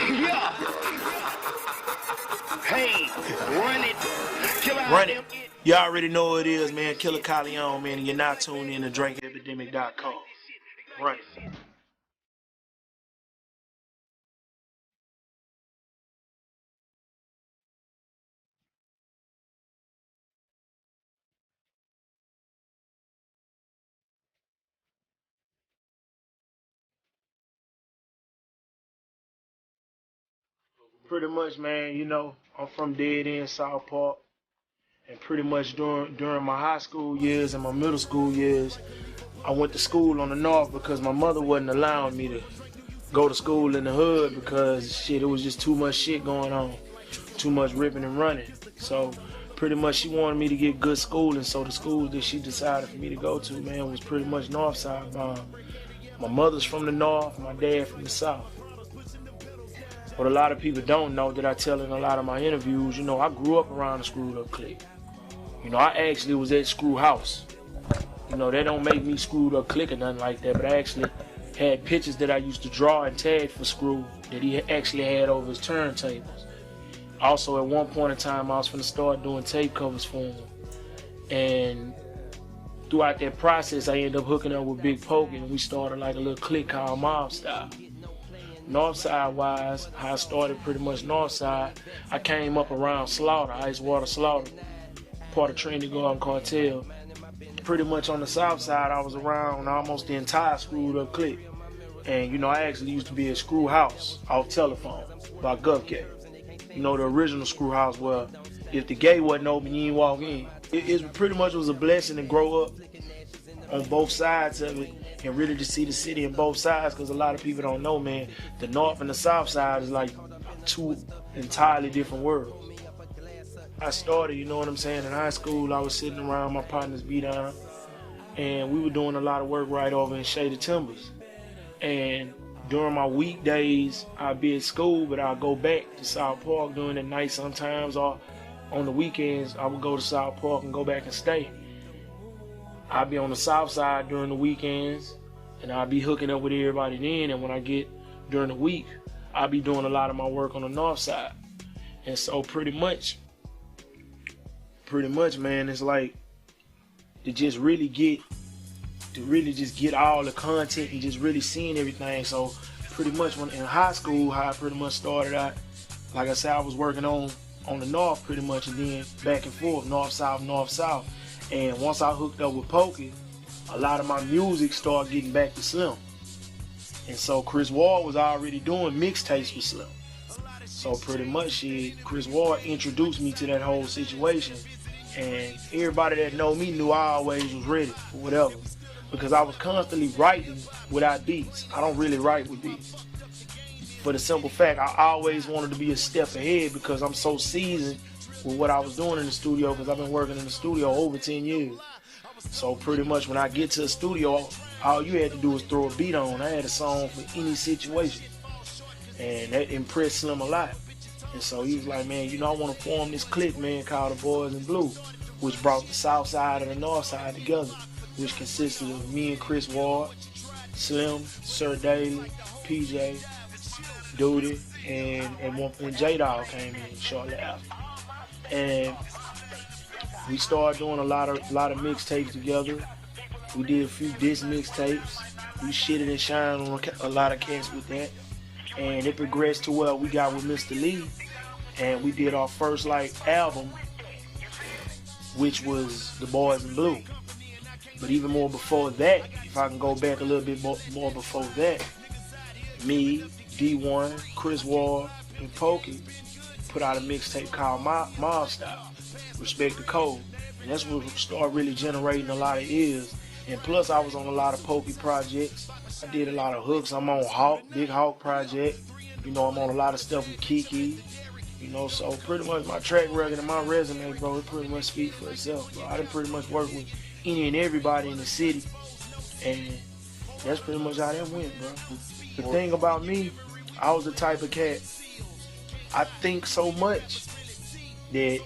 Yeah. Hey, run it. Run it. You already know what it is, man. Killa Kyleon, man. And you're not tuned in to drinkepidemic.com. Run it. Pretty much, man, you know, I'm from dead end South Park. And pretty much during my high school years and my middle school years, I went to school on the north because my mother wasn't allowing me to go to school in the hood because shit, it was just too much shit going on, too much ripping and running. So pretty much she wanted me to get good schooling. So the schools that she decided for me to go to, man, was pretty much north side bound. My mother's from the north, my dad from the south. What a lot of people don't know that I tell in a lot of my interviews, you know, I grew up around the screwed up clique. You know, I actually was at Screw House. You know, that don't make me screwed up clique or nothing like that, but I actually had pictures that I used to draw and tag for Screw that he actually had over his turntables. Also, at one point in time, I was finna start doing tape covers for him. And throughout that process, I ended up hooking up with Big Poke, and we started like a little clique called Mob Style. Northside wise, how I started pretty much Northside, I came up around Slaughter, Ice Water Slaughter, part of Trinity Garden Cartel. Pretty much on the south side, I was around almost the entire screwed up clique. And you know, I actually used to be at Screw House off Telephone by Govgate. You know, the original Screw House where if the gate wasn't open, you didn't walk in. It pretty much was a blessing to grow up on both sides of it and really to see the city on both sides, because a lot of people don't know, man, the north and the south side is like two entirely different worlds. I started, you know what I'm saying, in high school. I was sitting around my partner's B-Down, and we were doing a lot of work right over in Shady Timbers. And during my weekdays, I'd be at school, but I'd go back to South Park during the night sometimes, or on the weekends, I would go to South Park and go back and stay. I'd be on the south side during the weekends, and I'd be hooking up with everybody then, and when I get during the week, I'd be doing a lot of my work on the north side. And so pretty much, man, it's like to just really get all the content and just really seeing everything. So pretty much when in high school, how I pretty much started out, like I said, I was working on the north pretty much, and then back and forth, north, south. And once I hooked up with Pokey, a lot of my music started getting back to Slim. And so Chris Ward was already doing mixtapes with Slim. So pretty much Chris Ward introduced me to that whole situation. And everybody that know me knew I always was ready for whatever. Because I was constantly writing without beats. I don't really write with beats. For the simple fact, I always wanted to be a step ahead because I'm so seasoned with what I was doing in the studio, because I've been working in the studio over 10 years. So pretty much when I get to the studio, all you had to do was throw a beat on. I had a song for any situation. And that impressed Slim a lot. And so he was like, man, you know, I want to form this clique, man, called the Boys in Blue, which brought the south side and the north side together, which consisted of me and Chris Ward, Slim, Sir Daly, PJ, Duty, and J-Dog came in shortly after. And we started doing a lot of mixtapes together. We did a few disc mixtapes. We shitted and shined on a lot of cats with that. And it progressed to where we got with Mr. Lee, and we did our first album, which was The Boys in Blue. But even more before that, if I can go back a little bit more before that, me, D1, Chris Ward, and Pokey put out a mixtape called Mob Style, Respect the Code. And that's what started really generating a lot of ears. And plus I was on a lot of Pokey projects. I did a lot of hooks. I'm on Hawk, Big Hawk project. You know, I'm on a lot of stuff with Kiki. You know, so pretty much my track record and my resume, bro, it pretty much speaks for itself, bro. I done pretty much worked with any and everybody in the city. And that's pretty much how that went, bro. The thing about me, I was the type of cat, I think so much that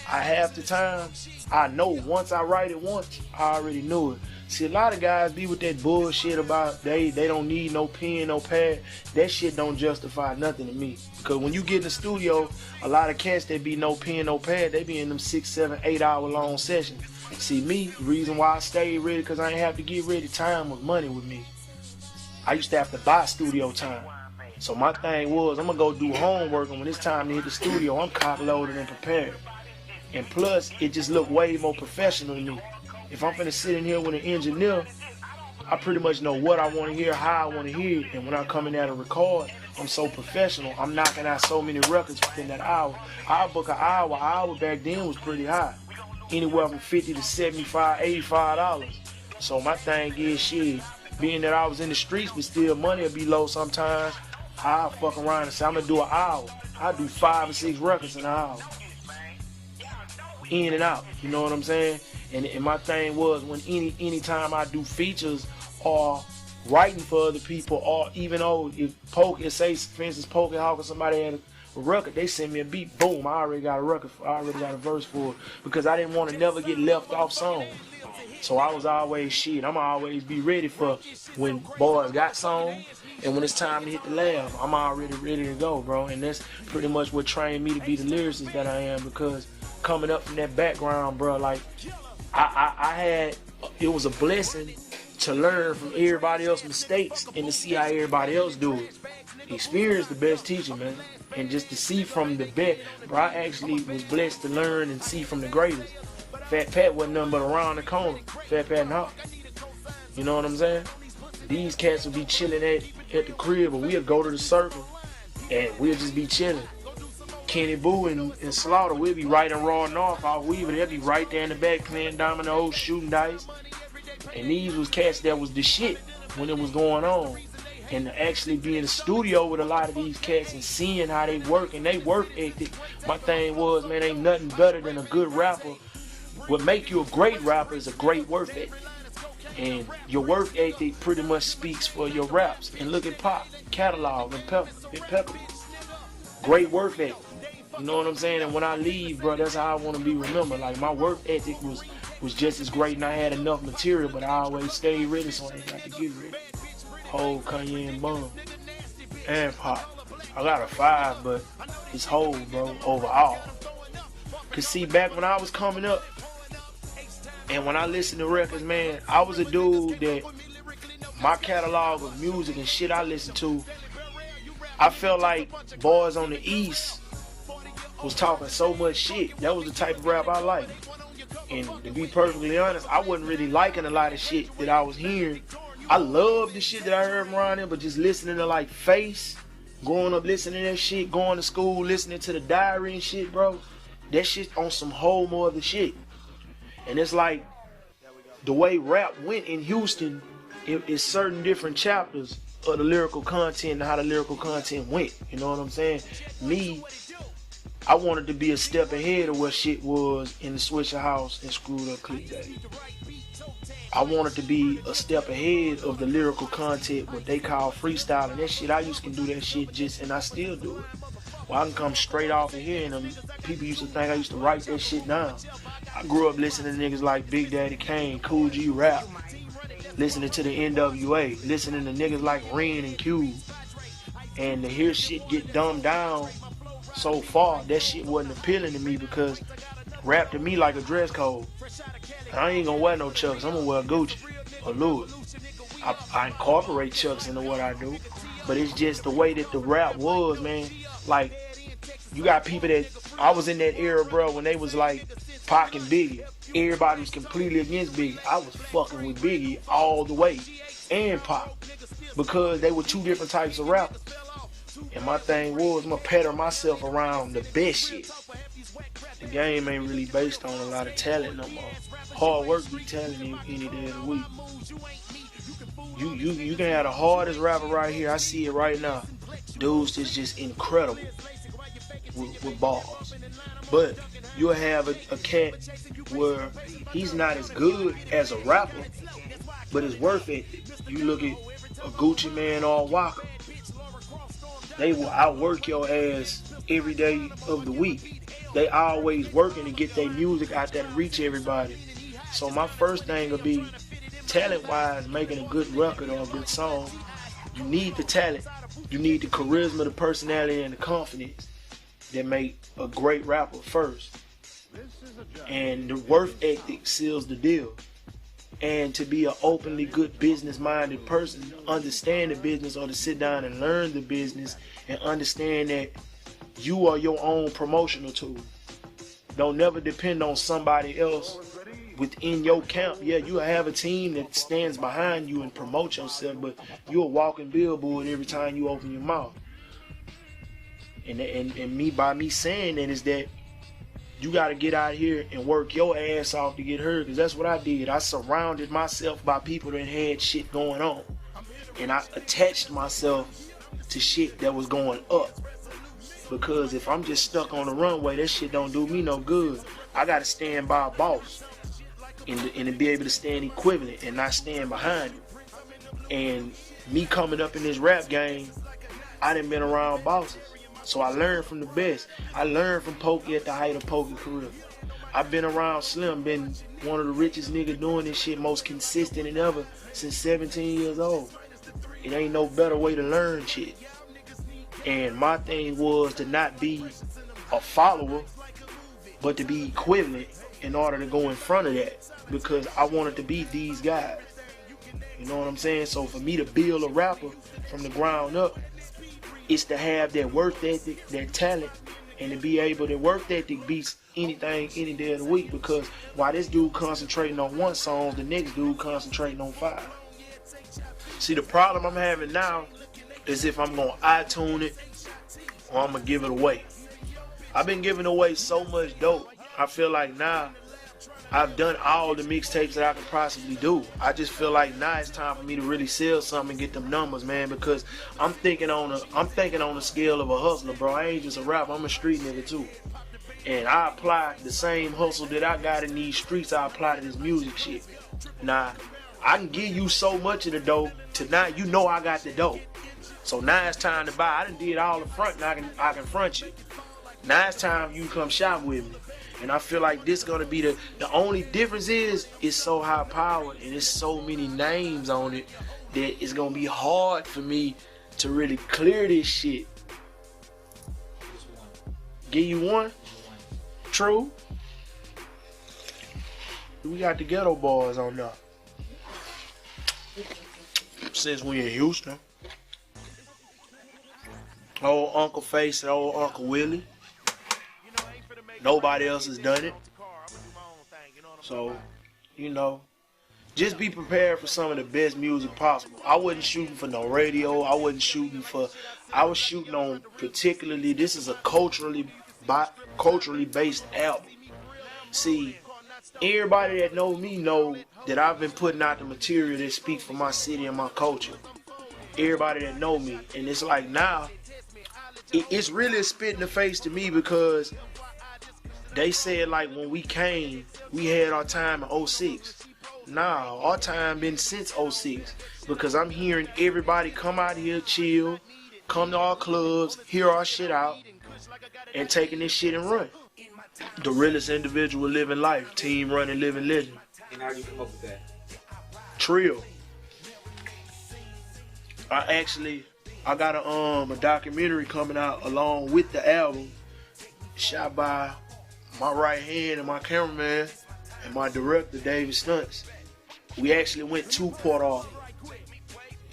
half the time, I know once I write it once, I already knew it. See, a lot of guys be with that bullshit about they don't need no pen, no pad. That shit don't justify nothing to me. Because when you get in the studio, a lot of cats that be no pen, no pad, they be in them 6, 7, 8 hour long sessions. See, me, the reason why I stayed ready, because I ain't have to get ready. Time was money with me. I used to have to buy studio time. So my thing was, I'm going to go do homework, and when it's time to hit the studio, I'm cock loaded and prepared. And plus, it just looked way more professional to me. If I'm finna sit in here with an engineer, I pretty much know what I want to hear, how I want to hear it. And when I come in there to record, I'm so professional. I'm knocking out so many records within that hour. I'll book an hour. An hour back then was pretty high. Anywhere from $50 to $75, $85. So my thing is, shit, being that I was in the streets, but still money would be low sometimes, I'll fuck around and say, I'm going to do an hour. I do 5 or 6 records in an hour. In and out, you know what I'm saying? And my thing was, when anytime I do features or writing for other people, or even though if say for instance Poke Hawk or somebody had a record, they send me a beat, boom, I already got a record, I already got a verse for it, because I didn't want to never get left off songs. So I was always shit. I'm always be ready for when boys got songs, and when it's time to hit the lab, I'm already ready to go, bro. And that's pretty much what trained me to be the lyricist that I am, because coming up from that background, bro, like I had, it was a blessing to learn from everybody else's mistakes and to see how everybody else do it. Experience the best teacher, man. And just to see from the best, bro, I actually was blessed to learn and see from the greatest. Fat Pat wasn't nothing but around the corner. Fat Pat and Hawk. You know what I'm saying? These cats would be chilling at the crib, but we'll go to the circle and we'll just be chilling. Kenny Boo and Slaughter, we'll be right in Raw North off Weaver. They'll be right there in the back playing dominoes, shooting dice. And these was cats that was the shit when it was going on. And to actually be in the studio with a lot of these cats and seeing how they work and they work ethic, my thing was, man, ain't nothing better than a good rapper. What make you a great rapper is a great work ethic. And your work ethic pretty much speaks for your raps. And look at Pop, Catalog, and Pepper. Great work ethic. You know what I'm saying? And when I leave, bro, that's how I want to be remembered. Like, my work ethic was just as great, and I had enough material, but I always stayed ready, so I ain't got to get ready. Whole Kanye and Bum and Pop. I got a 5, but it's whole, bro, overall. Cause see, back when I was coming up, and when I listened to records, man, I was a dude that my catalog of music and shit I listened to, I felt like boys on the East was talking so much shit. That was the type of rap I liked. And to be perfectly honest, I wasn't really liking a lot of shit that I was hearing. I loved the shit that I heard from around there, but just listening to like Face, growing up listening to that shit, going to school, listening to the Diary and shit, bro, that shit on some whole more other shit. And it's like the way rap went in Houston, it's certain different chapters of the lyrical content and how the lyrical content went. You know what I'm saying? Me, I wanted to be a step ahead of what shit was in the Swisher House and Screwed Up Click Day. I wanted to be a step ahead of the lyrical content, what they call freestyle, and that shit, I used to do that shit just, and I still do it. Well, I can come straight off of here, and people used to think I used to write that shit down. I grew up listening to niggas like Big Daddy Kane, Cool G Rap, listening to the NWA, listening to niggas like Ren and Cube, and to hear shit get dumbed down so far, that shit wasn't appealing to me, because rap to me like a dress code. I ain't gonna wear no Chucks, I'm gonna wear Gucci or Louis. I incorporate Chucks into what I do, but it's just the way that the rap was, man. Like, you got people that, I was in that era, bro, when they was like Pac and Biggie. Everybody was completely against Biggie. I was fucking with Biggie all the way, and Pac, because they were two different types of rappers. And my thing was, I'm gonna pattern myself around the best shit. The game ain't really based on a lot of talent no more. Hard work be talent any day of the week. You can have the hardest rapper right here. I see it right now. Dudes is just incredible with bars. But you'll have a cat where he's not as good as a rapper, but it's worth it. You look at a Gucci Man or a Waka. They will outwork your ass every day of the week. they always working to get their music out there to reach everybody. So my first thing will be, talent-wise, making a good record or a good song. You need the talent. You need the charisma, the personality, and the confidence that make a great rapper first. And the work ethic seals the deal. And to be an openly good business-minded person, understand the business, or to sit down and learn the business and understand that you are your own promotional tool. Don't never depend on somebody else within your camp. Yeah, you have a team that stands behind you and promotes yourself, but you're a walking billboard every time you open your mouth. And by me saying that is that you got to get out here and work your ass off to get heard, because that's what I did. I surrounded myself by people that had shit going on, and I attached myself to shit that was going up. Because if I'm just stuck on the runway, that shit don't do me no good. I got to stand by a boss and to be able to stand equivalent and not stand behind it. And me coming up in this rap game, I done been around bosses. So I learned from the best. I learned from Pokey at the height of Pokey career. I've been around Slim, been one of the richest niggas doing this shit, most consistent than ever since 17 years old. It ain't no better way to learn shit. And my thing was to not be a follower, but to be equivalent in order to go in front of that, because I wanted to be these guys. You know what I'm saying? So for me to build a rapper from the ground up, it's to have that work ethic, that talent, and to be able to work ethic beats anything any day of the week. Because while this dude concentrating on one song, the next dude concentrating on 5. See, the problem I'm having now is if I'm gonna iTunes it or I'm gonna give it away. I've been giving away so much dope. I feel like now I've done all the mixtapes that I could possibly do. I just feel like now it's time for me to really sell something and get them numbers, man, because I'm thinking on the scale of a hustler, bro. I ain't just a rapper, I'm a street nigga too. And I apply the same hustle that I got in these streets, I apply to this music shit. Now, I can give you so much of the dope to now you know I got the dope. So now it's time to buy. I done did all the front and I can front you. Now it's time you come shop with me. And I feel like this gonna be the only difference is it's so high powered and there's so many names on it that it's gonna be hard for me to really clear this shit. Give you one? True. We got the Ghetto Boys on there. Since we in Houston. Old Uncle Face and old Uncle Willie. Nobody else has done it. So, you know, just be prepared for some of the best music possible. I wasn't shooting for no radio. I was shooting on particularly, this is a culturally based album. See, everybody that know me know that I've been putting out the material that speaks for my city and my culture. Everybody that know me. And it's like now, it's really a spit in the face to me, because they said like when we came, we had our time in 06. Nah, our time been since 06. Because I'm hearing everybody come out here, chill, come to our clubs, hear our shit out, and taking this shit and run. The realest individual living life, team running, living legend. And how do you come up with that? Trill. I got a documentary coming out along with the album, shot by my right hand and my cameraman and my director, David Stunts. We actually went to Port Arthur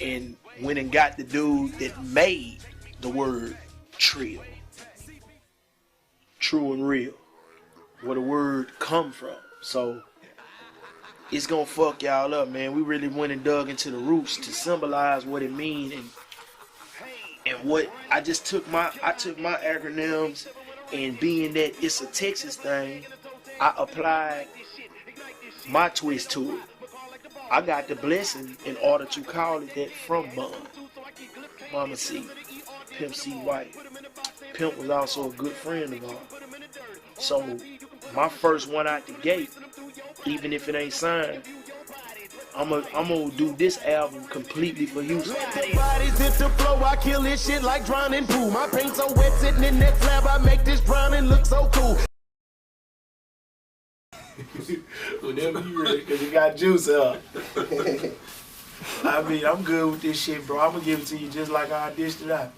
and went and got the dude that made the word trill. True and real. Where the word come from. So it's gonna fuck y'all up, man. We really went and dug into the roots to symbolize what it means, and what I took my acronyms, and being that it's a Texas thing, I applied my twist to it. I got the blessing in order to call it that from Bun. Mama C, Pimp C White. Pimp was also a good friend of ours. So my first one out the gate, even if it ain't signed, I'm gonna do this album completely for you. Bodies hit the flow, I kill this shit like drowning pool. My paint so wet sitting in that slab, I make this drowning look so cool. Whenever you ready, because you got juice up. I mean, I'm good with this shit, bro. I'm going to give it to you just like I dished it out.